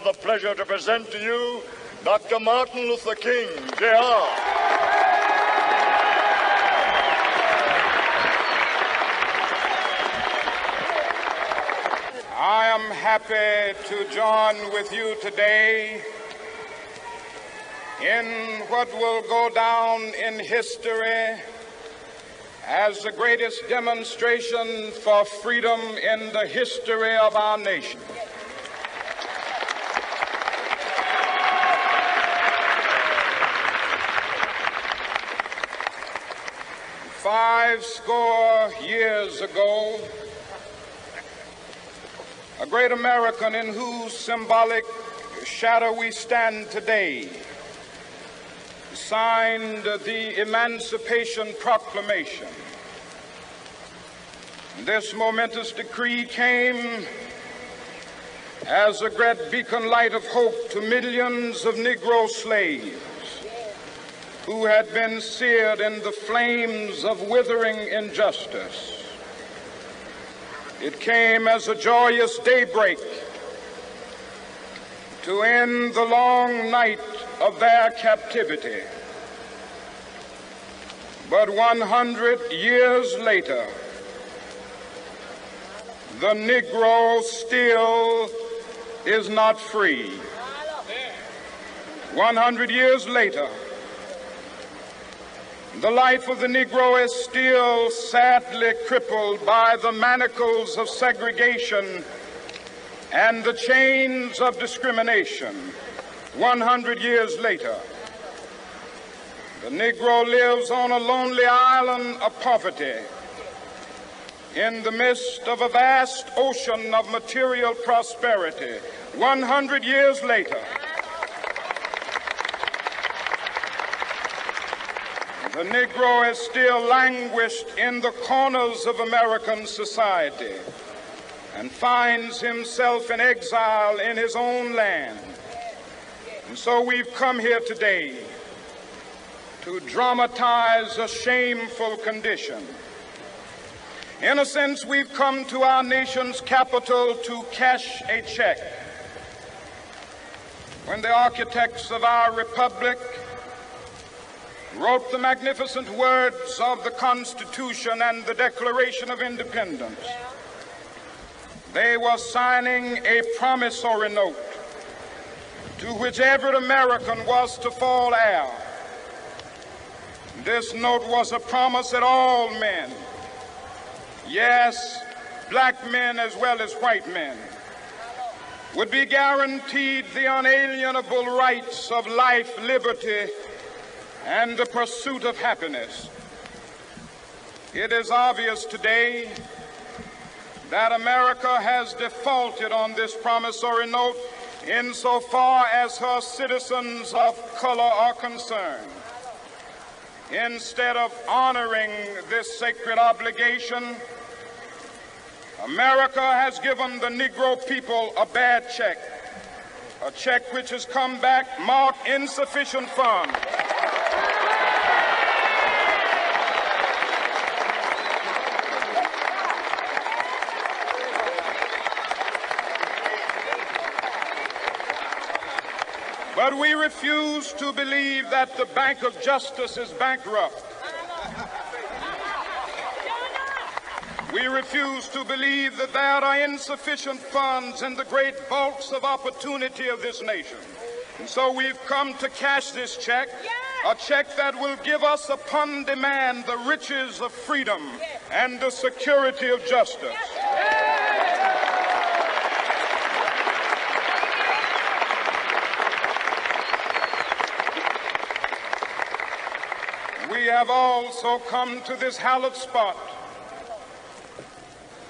the pleasure to present to you Dr. Martin Luther King, Jr. I am happy to join with you today in what will go down in history as the greatest demonstration for freedom in the history of our nation. Five score years ago, a great American in whose symbolic shadow we stand today signed the Emancipation Proclamation. This momentous decree came as a great beacon light of hope to millions of Negro slaves who had been seared in the flames of withering injustice. It came as a joyous daybreak to end the long night of their captivity. But 100 years later, the Negro still is not free. 100 years later, the life of the Negro is still sadly crippled by the manacles of segregation and the chains of discrimination. 100 years later, the Negro lives on a lonely island of poverty in the midst of a vast ocean of material prosperity. 100 years later, the Negro is still languished in the corners of American society and finds himself in exile in his own land. And so we've come here today to dramatize a shameful condition. In a sense, we've come to our nation's capital to cash a check. When the architects of our republic wrote the magnificent words of the Constitution and the Declaration of Independence, they were signing a promissory note to which every American was to fall heir. This note was a promise that all men, yes, black men as well as white men, would be guaranteed the unalienable rights of life, liberty, and the pursuit of happiness. It is obvious today that America has defaulted on this promissory note insofar as her citizens of color are concerned. Instead of honoring this sacred obligation, America has given the Negro people a bad check, a check which has come back marked insufficient funds. But we refuse to believe that the Bank of Justice is bankrupt. We refuse to believe that there are insufficient funds in the great vaults of opportunity of this nation. And so we've come to cash this check, a check that will give us upon demand the riches of freedom and the security of justice. We have also come to this hallowed spot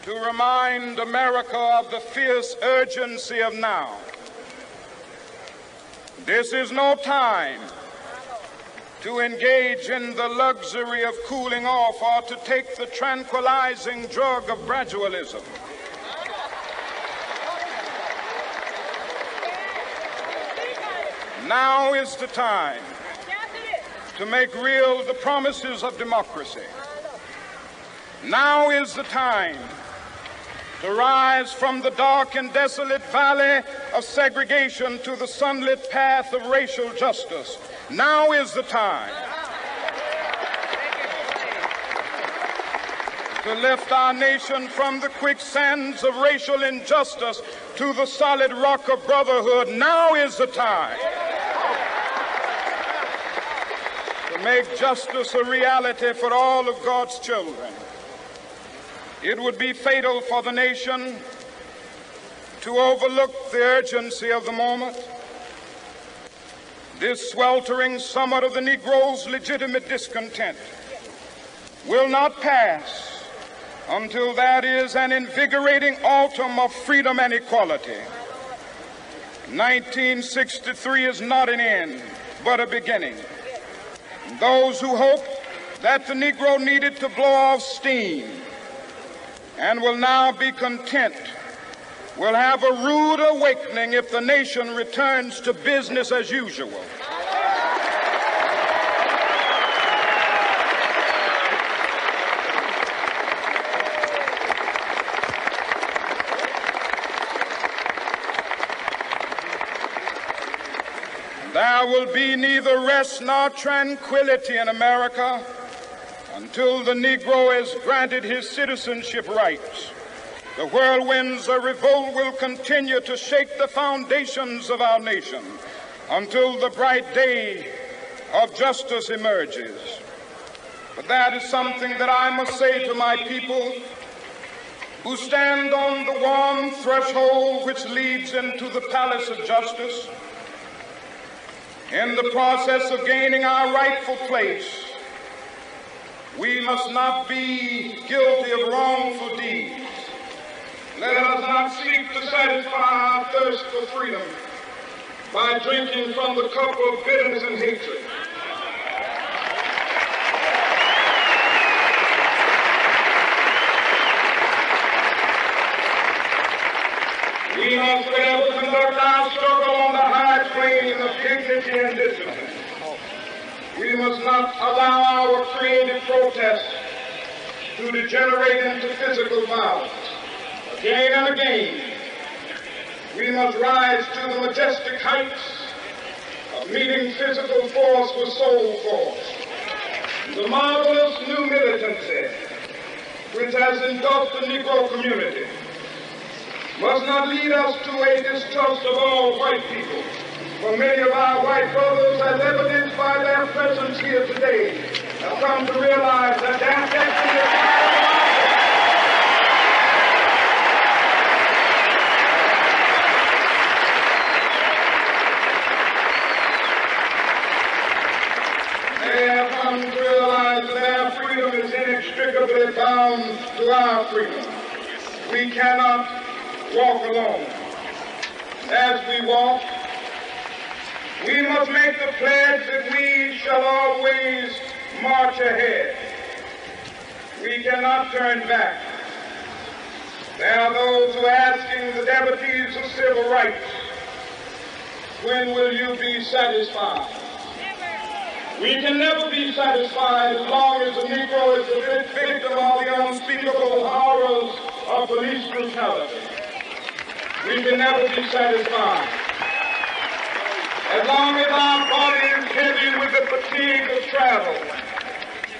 to remind America of the fierce urgency of now. This is no time to engage in the luxury of cooling off or to take the tranquilizing drug of gradualism. Now is the time to make real the promises of democracy. Now is the time to rise from the dark and desolate valley of segregation to the sunlit path of racial justice. Now is the time to lift our nation from the quicksands of racial injustice to the solid rock of brotherhood. Now is the time to make justice a reality for all of God's children. It would be fatal for the nation to overlook the urgency of the moment. This sweltering summit of the Negro's legitimate discontent will not pass until that is an invigorating autumn of freedom and equality. 1963 is not an end, but a beginning. Those who hope that the Negro needed to blow off steam and will now be content will have a rude awakening if the nation returns to business as usual. There will be neither rest nor tranquility in America until the Negro is granted his citizenship rights. The whirlwinds of revolt will continue to shake the foundations of our nation until the bright day of justice emerges. But that is something that I must say to my people who stand on the warm threshold which leads into the palace of justice. In the process of gaining our rightful place, we must not be guilty of wrongful deeds. Let us not seek to satisfy our thirst for freedom by drinking from the cup of bitterness and hatred. We must forever conduct our struggle on the high plane of dignity and discipline. We must not allow our creative protest to degenerate into physical violence. Again and again, we must rise to the majestic heights of meeting physical force with soul force. The marvelous new militancy which has engulfed the Negro community must not lead us to a distrust of all white people. For many of our white brothers, as evidenced by their presence here today, have come to realize that their destiny is inextricably bound to our freedom. We cannot walk alone. As we walk, we must make the pledge that we shall always march ahead. We cannot turn back. There are those who are asking the devotees of civil rights, when will you be satisfied? We can never be satisfied as long as the Negro is the victim of the unspeakable horrors of police brutality. We can never be satisfied as long as our body is heavy with the fatigue of travel,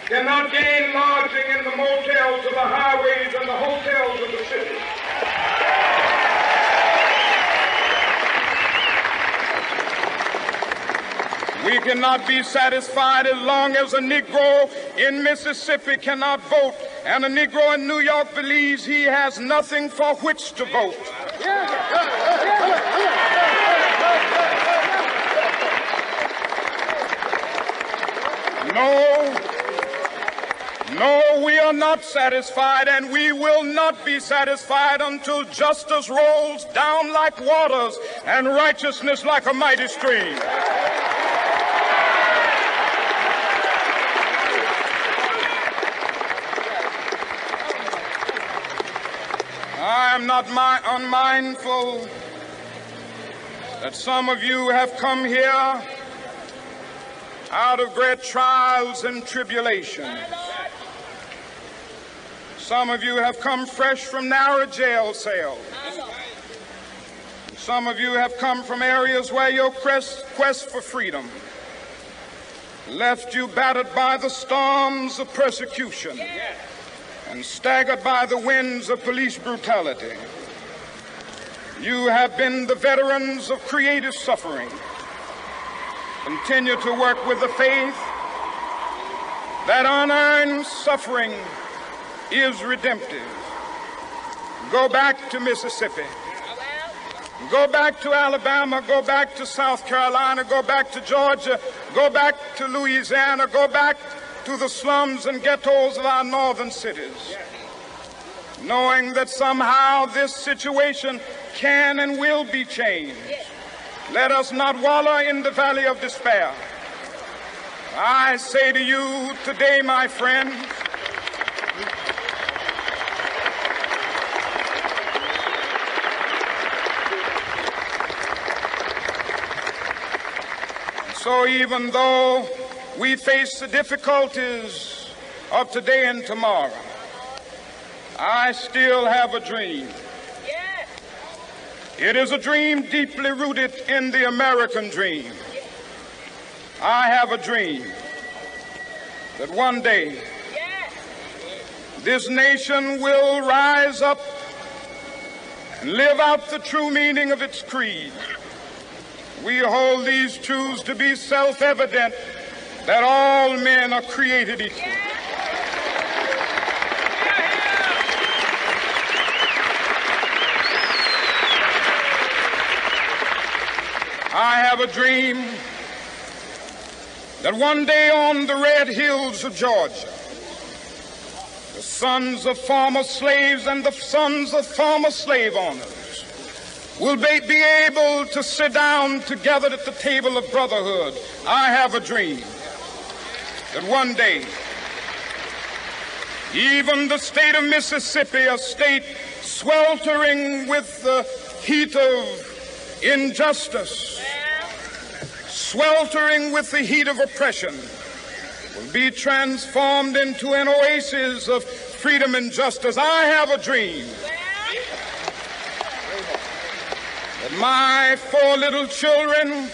cannot gain lodging in the motels of the highways and the hotels of the city. We cannot be satisfied as long as a Negro in Mississippi cannot vote and a Negro in New York believes he has nothing for which to vote. No, we are not satisfied, and we will not be satisfied until justice rolls down like waters and righteousness like a mighty stream. I am not unmindful that some of you have come here out of great trials and tribulations. Some of you have come fresh from narrow jail cells. Some of you have come from areas where your quest for freedom left you battered by the storms of persecution and staggered by the winds of police brutality. You have been the veterans of creative suffering. Continue to work with the faith that unearned suffering is redemptive. Go back to Mississippi. Go back to Alabama, go back to South Carolina, go back to Georgia, go back to Louisiana, go back to the slums and ghettos of our northern cities, knowing that somehow this situation can and will be changed. Let us not wallow in the valley of despair. I say to you today, my friends, so even though we face the difficulties of today and tomorrow, I still have a dream. It is a dream deeply rooted in the American dream. I have a dream that one day this nation will rise up and live out the true meaning of its creed. We hold these truths to be self-evident, that all men are created equal. I have a dream that one day on the red hills of Georgia, the sons of former slaves and the sons of former slave owners will be able to sit down together at the table of brotherhood. I have a dream that one day, even the state of Mississippi, a state sweltering with the heat of injustice, sweltering with the heat of oppression, will be transformed into an oasis of freedom and justice. I have a dream that my 4 little children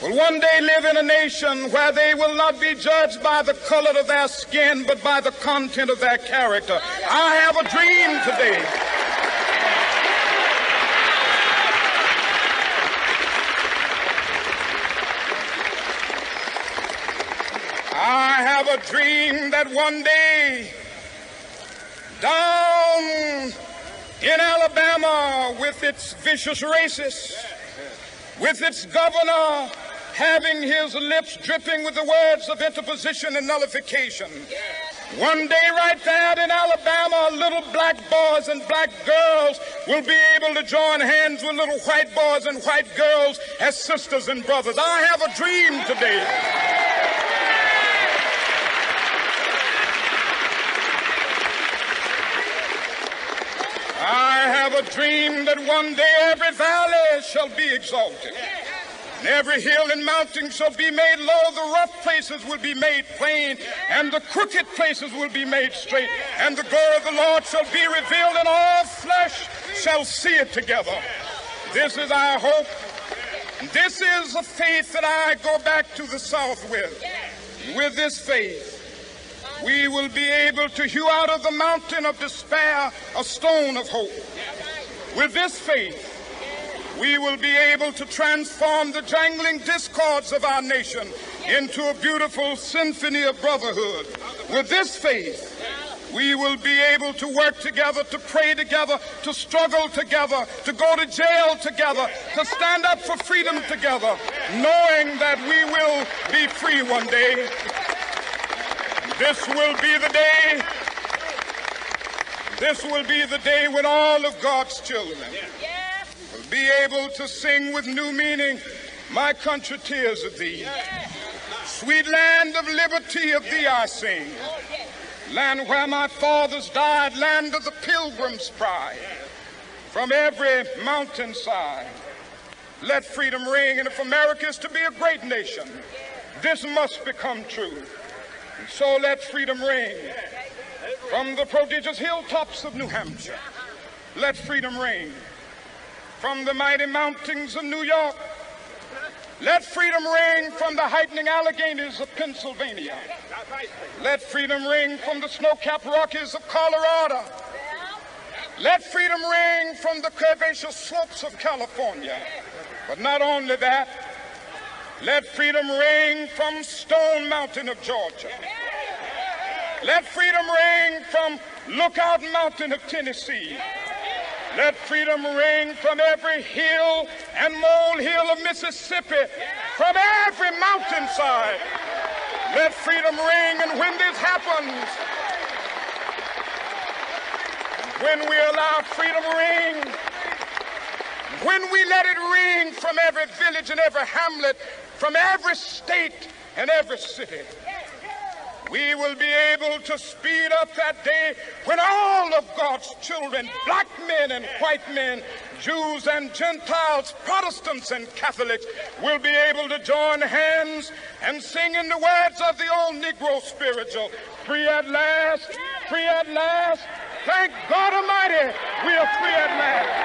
will one day live in a nation where they will not be judged by the color of their skin, but by the content of their character. I have a dream today. I have a dream that one day down in Alabama, with its vicious racists, with its governor having his lips dripping with the words of interposition and nullification, one day right there in Alabama, little black boys and black girls will be able to join hands with little white boys and white girls as sisters and brothers. I have a dream today. I have a dream that one day every valley shall be exalted, and every hill and mountain shall be made low. The rough places will be made plain, and the crooked places will be made straight. And the glory of the Lord shall be revealed, and all flesh shall see it together. This is our hope. This is a faith that I go back to the South with. With this faith, we will be able to hew out of the mountain of despair a stone of hope. With this faith, we will be able to transform the jangling discords of our nation into a beautiful symphony of brotherhood. With this faith, we will be able to work together, to pray together, to struggle together, to go to jail together, to stand up for freedom together, knowing that we will be free one day. This will be the day. This will be the day when all of God's children will be able to sing with new meaning, "My country, tears of thee. Sweet land of liberty, of thee I sing. Land where my fathers died, land of the pilgrim's pride. From every mountainside, let freedom ring. And if America is to be a great nation, this must become true. And so let freedom ring from the prodigious hilltops of New Hampshire. Let freedom ring from the mighty mountains of New York. Let freedom ring from the heightening Alleghenies of Pennsylvania. Let freedom ring from the snow-capped Rockies of Colorado. Let freedom ring from the curvaceous slopes of California. But not only that, let freedom ring from Stone Mountain of Georgia. Let freedom ring from Lookout Mountain of Tennessee. Let freedom ring from every hill and molehill of Mississippi, from every mountainside. Let freedom ring, and when this happens, when we allow freedom ring, when we let it ring from every village and every hamlet, from every state and every city, we will be able to speed up that day when all of God's children, black men and white men, Jews and Gentiles, Protestants and Catholics, will be able to join hands and sing in the words of the old Negro spiritual, free at last, thank God Almighty, we are free at last.